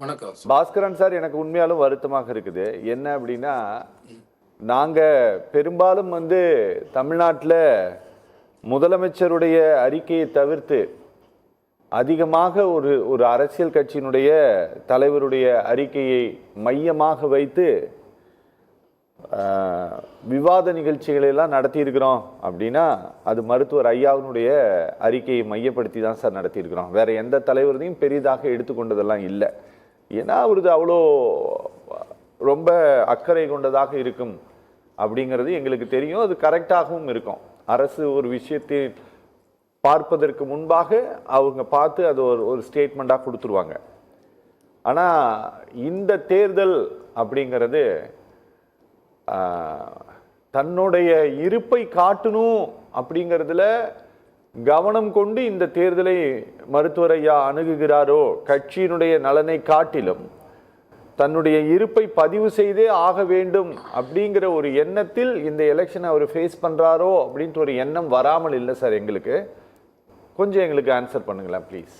வணக்கம் பாஸ்கரன் சார். எனக்கு உண்மையாலும் வருத்தமாக இருக்குது. என்ன அப்படின்னா, நாங்கள் பெரும்பாலும் தமிழ்நாட்டில் முதலமைச்சருடைய அறிக்கையை தவிர்த்து அதிகமாக ஒரு அரசியல் கட்சியினுடைய தலைவருடைய அறிக்கையை மையமாக வைத்து விவாத நிகழ்ச்சிகளை எல்லாம் நடத்தியிருக்கிறோம். அப்படின்னா அது மருத்துவர் ஐயாவினுடைய அறிக்கையை மையப்படுத்தி தான் சார் நடத்தியிருக்கிறோம். வேற எந்த தலைவரையும் பெரிதாக எடுத்துக்கொண்டதெல்லாம் இல்லை. ஏன்னா அவரது அவ்வளோ ரொம்ப அக்கறை கொண்டதாக இருக்கும் அப்படிங்கிறது எங்களுக்கு தெரியும். அது கரெக்டாகவும் இருக்கும். அரசு ஒரு விஷயத்தை பார்ப்பதற்கு முன்பாக அவங்க பார்த்து அது ஒரு ஸ்டேட்மெண்ட்டாக கொடுத்துருவாங்க. ஆனால் இந்த தேர்தல் அப்படிங்கிறது தன்னுடைய இருப்பை காட்டணும் அப்படிங்கிறதுல கவனம் கொண்டு இந்த தேர்தலை மருத்துவர் ஐயா அணுகுகிறாரோ, கட்சியினுடைய நலனை காட்டிலும் தன்னுடைய இருப்பை பதிவு செய்தே ஆக வேண்டும் அப்படிங்கிற ஒரு எண்ணத்தில் இந்த எலெக்ஷனை அவர் ஃபேஸ் பண்றாரோ அப்படின்ட்டு ஒரு எண்ணம் வராமல் இல்லை சார். எங்களுக்கு கொஞ்சம் எங்களுக்கு ஆன்சர் பண்ணுங்களேன் ப்ளீஸ்.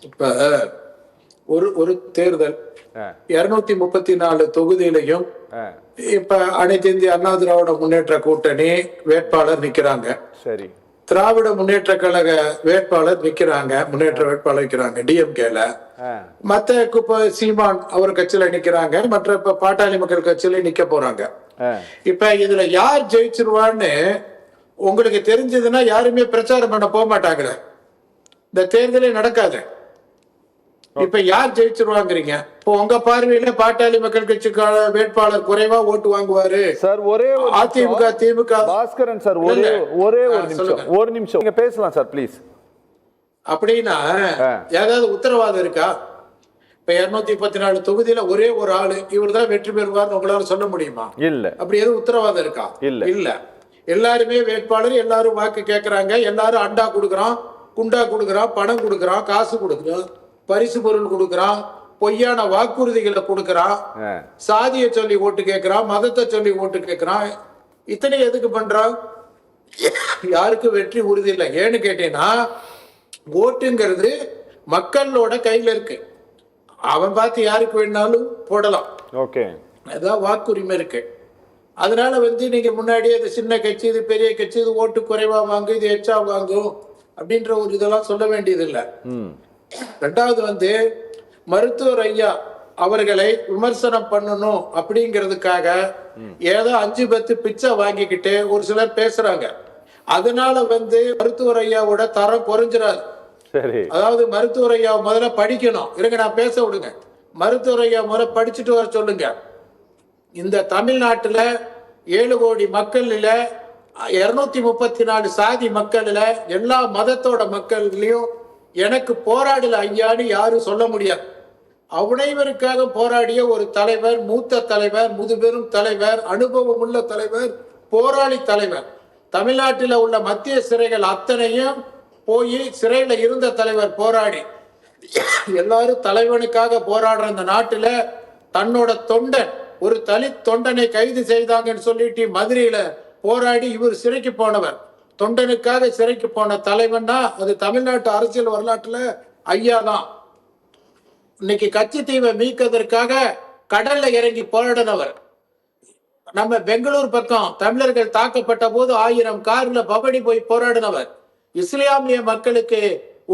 இப்ப ஒரு தேர்தல் 234 தொகுதியிலையும் இப்ப அனைத்து இந்திய அண்ணா திராவிட முன்னேற்ற கூட்டணி வேட்பாளர் நிக்கிறாங்க. சரி. திராவிட முன்னேற்ற கழக வேட்பாளர் நிக்கிறாங்க, முன்னேற்ற வேட்பாளர் நிக்கிறாங்க டிஎம்கேல. மத்த சீமான் அவர் கட்சியில நிக்கிறாங்க, மற்ற இப்ப பாட்டாளி மக்கள் கட்சியில நிக்க போறாங்க. இப்ப இதுல யார் ஜெயிச்சிருவான்னு உங்களுக்கு தெரிஞ்சதுன்னா யாருமே பிரச்சாரம் பண்ண போக மாட்டாங்களே, இந்த தேர்தலே நடக்காது. இப்ப யார் ஜெயிச்சிருவாங்கிறீங்க? இப்போ உங்க பார்வையில பாட்டாளி மக்கள் கட்சி வேட்பாளர் குறைவா ஓட்டு வாங்குவாரு சார். ஒரே அதிமுக திமுக பாஸ்கரன் சார் ஒரே ஒரு நிமிஷம் நீங்க பேசலாம் சார் ப்ளீஸ். அப்படின்னா ஏதாவது உத்தரவாதம் இருக்கா? இப்ப 234 தொகுதியில ஒரே ஒரு ஆளு இவர் தான் வெற்றி பெறுவார்னு உங்களால சொல்ல முடியுமா? இல்ல. அப்படி எதுவும் உத்தரவாதம் இருக்கா? இல்ல. எல்லாருமே வேட்பாளர், எல்லாரும் வாக்கு கேட்கறாங்க, எல்லாரும் அண்டா கொடுக்கறோம், குண்டா கொடுக்கறோம், பணம் கொடுக்கறோம், காசு கொடுக்கறோம், பரிசு பொருள் கொடுக்கறான், பொய்யான வாக்குறுதிகளை கொடுக்கறான், சாதியை சொல்லி ஓட்டு கேட்கறான், மதத்தை சொல்லி ஓட்டு கேட்கறான். இத்தனை எதுக்கு பண்றான்? யாருக்கு வெற்றி உறுதி இல்லை. ஏன்னு கேட்டீங்கன்னா ஓட்டுங்கிறது மக்களோட கையில இருக்கு. அவன் பார்த்து யாருக்கு வேணாலும் போடலாம். ஓகே. அதான் வாக்குரிமை இருக்கு. அதனால நீங்க முன்னாடியே இது சின்ன கட்சி, இது பெரிய கட்சி, இது ஓட்டு குறைவா வாங்கு, இது எச்சா வாங்கும் அப்படின்ற ஒரு இதெல்லாம் சொல்ல வேண்டியது இல்லை. ரெண்டாவது மருத்துவர் ஐயா அவர்களை விமர்சனம் பண்ணணும் அப்படிங்கிறதுக்காக ஏதோ 5-10 பிச்சை வாங்கிக்கிட்டு ஒரு சிலர் பேசுறாங்க. அதனால மருத்துவர் ஐயாவோட தரம் குறைஞ்சிடாது. அதாவது மருத்துவர் ஐயா முதல்ல படிக்கணும். இருங்க, நான் பேச விடுங்க. மருத்துவர் ஐயா முதல்ல படிச்சுட்டு வர சொல்லுங்க. இந்த தமிழ்நாட்டுல 7 கோடி மக்கள்ல 234 சாதி மக்கள்ல எல்லா மதத்தோட மக்கள்லயும் எனக்கு போராடல ஐயான்னு யாரும் சொல்ல முடியாது. அனைவருக்காக போராடிய ஒரு தலைவர், மூத்த தலைவர், முதுபெரும் தலைவர், அனுபவம் உள்ள தலைவர், போராளி தலைவர். தமிழ்நாட்டில் உள்ள மத்திய சிறைகள் அத்தனையும் போய் சிறையில இருந்த தலைவர் போராடி. எல்லாரும் தலைவனுக்காக போராடுற இந்த நாட்டுல தன்னோட தொண்டன், ஒரு தலித் தொண்டனை கைது செய்தாங்கன்னு சொல்லிட்டு மதுரையில போராடி இவர் சிறைக்கு போனவர். தொண்டனுக்காக சிறைக்கு போன தலைவன்னா அது தமிழ்நாட்டு அரசியல் வரலாற்றுல ஐயா தான். இன்னைக்கு கட்சித்தீவை மீட்கிறதுக்காக கடல்ல இறங்கி போராடினவர். நம்ம பெங்களூர் பக்கம் தமிழர்கள் தாக்கப்பட்ட போது 1000 கார்ல பவனி போய் போராடினவர். இஸ்லாமிய மக்களுக்கு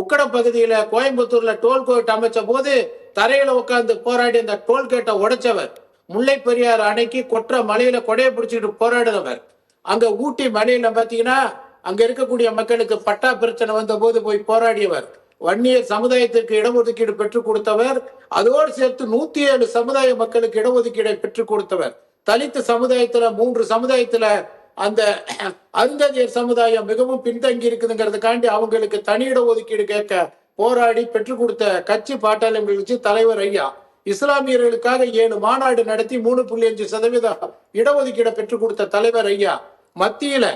உக்கட பகுதியில கோயம்புத்தூர்ல டோல்கேட் அமைச்ச போது தரையில உட்கார்ந்து போராடி அந்த டோல்கேட்டை உடைச்சவர். முல்லை பெரியார் அணைக்கு கொற்ற மலையில கொடையை பிடிச்சிட்டு போராடினவர். அங்க ஊட்டி மலையில பாத்தீங்கன்னா அங்க இருக்கக்கூடிய மக்களுக்கு பட்டா பிரச்சனை வந்த போது போய் போராடியவர். வன்னியர் சமுதாயத்திற்கு இடஒதுக்கீடு பெற்றுக் கொடுத்தவர். அதோடு சேர்த்து 107 சமுதாய மக்களுக்கு இடஒதுக்கீடை பெற்றுக் கொடுத்தவர். தலித்து சமுதாயத்துல 3 சமுதாயத்துல அந்த அருந்ததியர் சமுதாயம் மிகவும் பின்தங்கி இருக்குதுங்கிறதுக்காண்டி அவங்களுக்கு தனி இடஒதுக்கீடு கேட்க போராடி பெற்றுக் கொடுத்த கட்சி பாட்டாளி கட்சி தலைவர் ஐயா. இஸ்லாமியர்களுக்காக 7 மாநாடு நடத்தி 3.5% இடஒதுக்கீடை பெற்றுக் கொடுத்த தலைவர் ஐயா. மத்தியில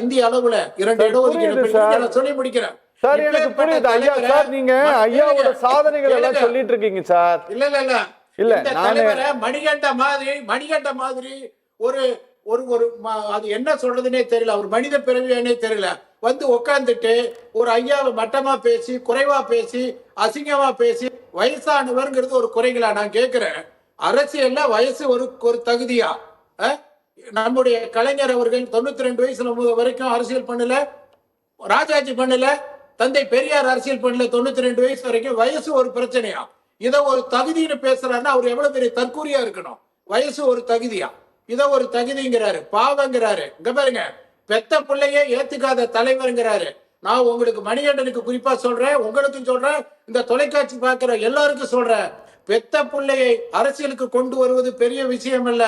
இந்திய அளவுல 2 இடஒதுக்கீடு சொல்லி முடிக்கிறேன். சார் எனக்கு புரியுது ஐயா. சார் நீங்க ஐயாவோட சாதனைகள் எல்லாம் சொல்லிட்டு இருக்கீங்க சார். இல்ல மணிகண்ட மாதிரி ஒரு அது என்ன சொல்றதுன்னே தெரியல, ஒரு மனித பிறவியானே தெரியல. வந்து உட்காந்துட்டு ஒரு ஐயாவை மட்டமா பேசி, குறைவா பேசி, அசிங்கமா பேசி, வயசானவர்ங்கிறது ஒரு குறைகளா? நான் கேட்கிறேன், அரசியல்ல வயசு ஒரு தகுதியா? நம்முடைய கலைஞர் அவர்கள் 92 வயசுல வரைக்கும் அரசியல் பண்ணல, ராஜாஜி பண்ணல, தந்தை பெரியார் அரசியல் பண்ணல. 92 வயசு வரைக்கும் வயசு ஒரு பிரச்சனையா? இத ஒரு தகுதின்னு பேசுறாருன்னா அவர் எவ்வளவு பெரிய தற்கூரியா இருக்கணும்? வயசு ஒரு தகுதியா? இத ஒரு தகுதிங்கிறாரு, பாவங்கிறாரு. இங்க பாருங்க, பெத்த பிள்ளையே ஏத்துக்காத தலைவருங்கிறாரு. நான் உங்களுக்கு மணிகண்டனுக்கு குறிப்பா சொல்றேன், உங்களுக்கும் சொல்றேன், இந்த தொலைக்காட்சி பார்க்கிற எல்லாருக்கும் சொல்றேன், பெத்த பிள்ளையை அரசியலுக்கு கொண்டு வருவது பெரிய விஷயம் அல்ல.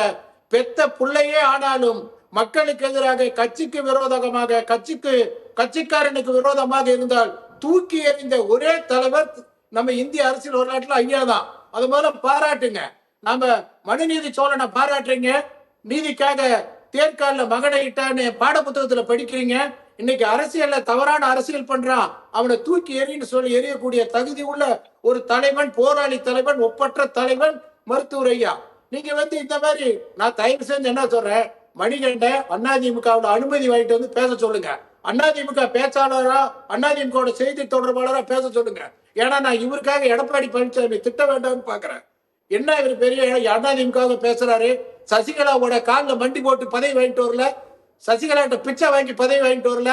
பெத்த பிள்ளையே ஆனாலும் மக்களுக்கு எதிராக, கட்சிக்கு விரோதமாக, கட்சிக்காரனுக்கு விரோதமாக இருந்தால் தூக்கி எறிந்த ஒரே தலைவர் நம்ம இந்திய அரசியல் வரலாற்றுல ஐயா தான். அது மூலம் பாராட்டுங்க. நாம மனுநீதி சோழனை பாராட்டுறீங்க, நீதிக்காக தேர்கால மகனை இட்டான்னு பாட புத்தகத்துல படிக்கிறீங்க. இன்னைக்கு அரசியல்ல தவறான அரசியல் பண்றான், அவனை தூக்கி எறின்னு சொல்லி எறியக்கூடிய தகுதி உள்ள ஒரு தலைவன், போராளி தலைவன், ஒப்பற்ற தலைவன் மருத்துவர் ஐயா. நீங்க வந்து இந்த மாதிரி, நான் தயவு செஞ்சு என்ன சொல்றேன், மணிகண்ட அதிமுகவோட அனுமதி வாங்கிட்டு வந்து பேச சொல்லுங்க. அதிமுக பேச்சாளரா, அதிமுக செய்தி தொடர்பாளரா பேச சொல்லுங்க. ஏன்னா நான் இவருக்காக எடப்பாடி பழனிசாமி திட்ட வேண்டாம்னு பாக்குறேன். என்ன இவர் பெரிய அதிமுக பேசுறாரு? சசிகலாவோட காலில் மண்டி போட்டு பதவி வாங்கிட்டு வரல, சசிகலாட்ட பிச்சை வாங்கி பதவி வாங்கிட்டு வரல.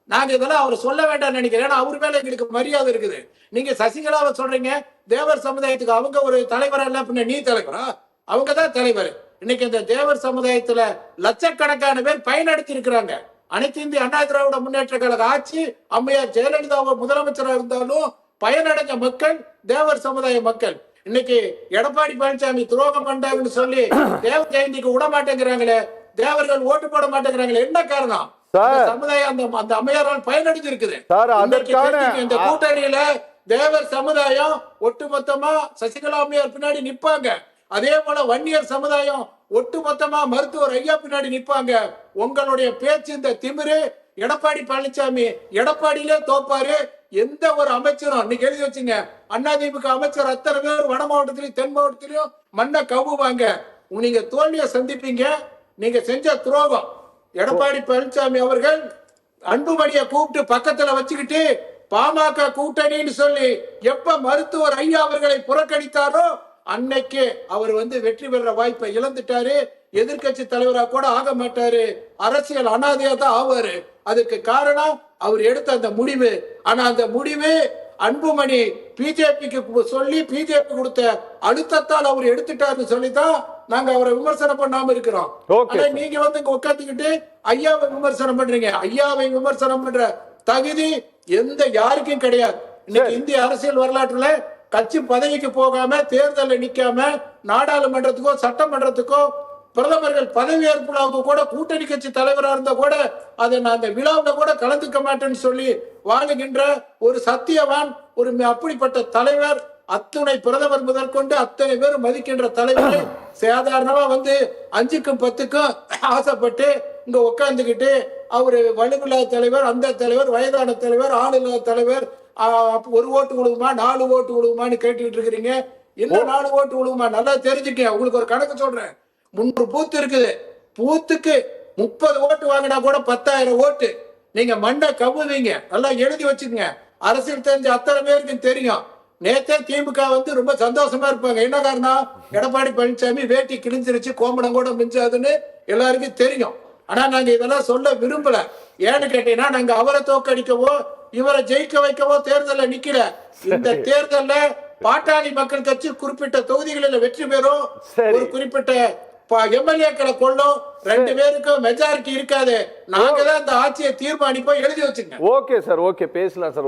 நாங்க இதெல்லாம் அவர் சொல்ல வேண்டாம்னு நினைக்கிறேன். ஏன்னா அவர் மேல எங்களுக்கு மரியாதை இருக்குது. நீங்க சசிகலாவை சொல்றீங்க, தேவர் சமுதாயத்துக்கு அவங்க ஒரு தலைவரா இல்ல, பின்ன நீ தலைவரா? அவங்கதான் தலைவர். இன்னைக்கு இந்த தேவர் சமுதாயத்துல லட்சக்கணக்கான பேர் பயனடைத்தி இருக்கிறாங்க. அனைத்து இந்திய அண்ணா திராவிட முன்னேற்ற கழக ஆட்சி, அம்மையார் ஜெயலலிதா முதலமைச்சராக இருந்தாலும் பயனடைஞ்ச மக்கள் தேவர் சமுதாய மக்கள். இன்னைக்கு எடப்பாடி பழனிசாமி துரோகம் பண்றாங்கன்னு சொல்லி தேவர் ஜெயந்திக்கு விட மாட்டேங்கிறாங்களே, தேவர்கள் ஓட்டு போட மாட்டேங்கிறாங்களே, என்ன காரணம்? சமுதாயம் அந்த அம்மையாரால் பயனடைஞ்சு இருக்குது. இந்த கூட்டணியில தேவர் சமுதாயம் ஒட்டுமொத்தமா சசிகலா அம்மையார் பின்னாடி நிப்பாங்க. அதே போல வன்னியர் சமுதாயம் ஒட்டுமொத்தமா மருத்துவர் ஐயா பின்னாடி நிப்பாங்க. உங்களுடைய பேச்சு இந்த திமிரு, எடப்பாடி பழனிசாமி எடப்பாடியிலே தோப்பாரு. எந்த ஒரு அமைச்சரும் இன்னைக்கு எழுதி வச்சுங்க, அதிமுக அமைச்சர் அத்தனை பேர் வட மாவட்டத்திலையும் தென் மாவட்டத்திலையும் மண்ணை கவுவாங்க. நீங்க தோல்வியை சந்திப்பீங்க. நீங்க செஞ்ச துரோகம். எடப்பாடி பழனிசாமி அவர்கள் அன்புமணியை கூப்பிட்டு பக்கத்துல வச்சுக்கிட்டு பாமக கூட்டணின்னு சொல்லி எப்ப மருத்துவர் ஐயா அவர்களை புறக்கணித்தாரோ அன்னைக்கு அவர் வந்து வெற்றி பெற வாய்ப்பை இழந்துட்டாரு. எதிர்கட்சி தலைவராக கூட ஆக மாட்டாரு, அரசியல் அனாதையா தான் ஆவாரு. அதுக்கு காரணம் அவர் எடுத்த அந்த முடிவு. ஆனா அந்த முடிவு அன்புமணி பிஜேபிக்கு சொல்லி பிஜேபி கொடுத்த அழுத்தத்தால் அவர் எடுத்துட்டாருன்னு சொல்லிதான் நாங்க அவரை விமர்சனம் பண்ணாம இருக்கிறோம். நீங்க வந்து இங்க உட்காந்துக்கிட்டு ஐயாவை விமர்சனம் பண்றீங்க. ஐயாவை விமர்சனம் பண்ற தகுதி எந்த யாருக்கும் கிடையாது. இன்னைக்கு இந்திய அரசியல் வரலாற்றுல கட்சி பதவிக்கு போகாம, தேர்தலில் நிக்காம, நாடாளுமன்றத்துக்கோ சட்டமன்றத்துக்கோ பிரதமர்கள் பதவியேற்புக்கு கூட கூட்டணி கட்சி தலைவராக இருந்தா கூட அதை நான் அந்த விழாவில் கூட கலந்துக்க மாட்டேன்னு சொல்லி வாழுகின்ற ஒரு சத்தியவான், ஒரு அப்படிப்பட்ட தலைவர், அத்துணை பிரதமர் முதற்கொண்டு அத்தனை பேர் மதிக்கின்ற தலைவர் சாதாரணமா வந்து 5க்கும் 10க்கும் ஆசைப்பட்டு இங்க உட்கார்ந்துக்கிட்டு அவரு வலுவில்லாத தலைவர், அந்த தலைவர், வயதான தலைவர், ஆளுநர் தலைவர், ஒரு ஓட்டு விழுகுமா 4 ஓட்டு விழுகுமான்னு கேட்டுக்கிட்டு இருக்கிறீங்க. என்ன 4 ஓட்டு விழுகுமா? நல்லா தெரிஞ்சுக்க. உங்களுக்கு ஒரு கணக்கு சொல்றேன். 3 பூத்து இருக்குது. பூத்துக்கு 30 ஓட்டு வாங்கினா கூட 10,000 ஓட்டு. நீங்க மண்டை கவுவீங்க. நல்லா எழுதி வச்சுக்கங்க. அரசியல் தெரிஞ்ச அத்தனை பேருக்கு தெரியும். நேத்தே திமுக வந்து ரொம்ப சந்தோஷமா இருப்பாங்க. என்ன காரணம்? எடப்பாடி பழனிசாமி வேட்டி கிழிஞ்சிருச்சு, கோமணம் கூட மிஞ்சாதுன்னு எல்லாருக்கும் தெரியும். ஆனா நாங்க இதெல்லாம் சொல்ல விரும்பல. ஏன்னு கேட்டீங்கன்னா, நாங்க அவரை தோக்கடிக்கவோ இவரை ஜெயிக்க வைக்கவோ தேர்தலில் நிக்கல. இந்த தேர்தல்ல பாட்டாளி மக்கள் கட்சி குறிப்பிட்ட தொகுதிகளில் வெற்றி பெறும், ஒரு குறிப்பிட்ட எம்எல்ஏக்களை கொள்ளும். 2 பேருக்கும் மெஜாரிட்டி இருக்காது. நாங்க தான் இந்த ஆட்சியை தீர்மானிப்போம். எழுதி வச்சுங்க. ஓகே சார், ஓகே, பேசலாம் சார்.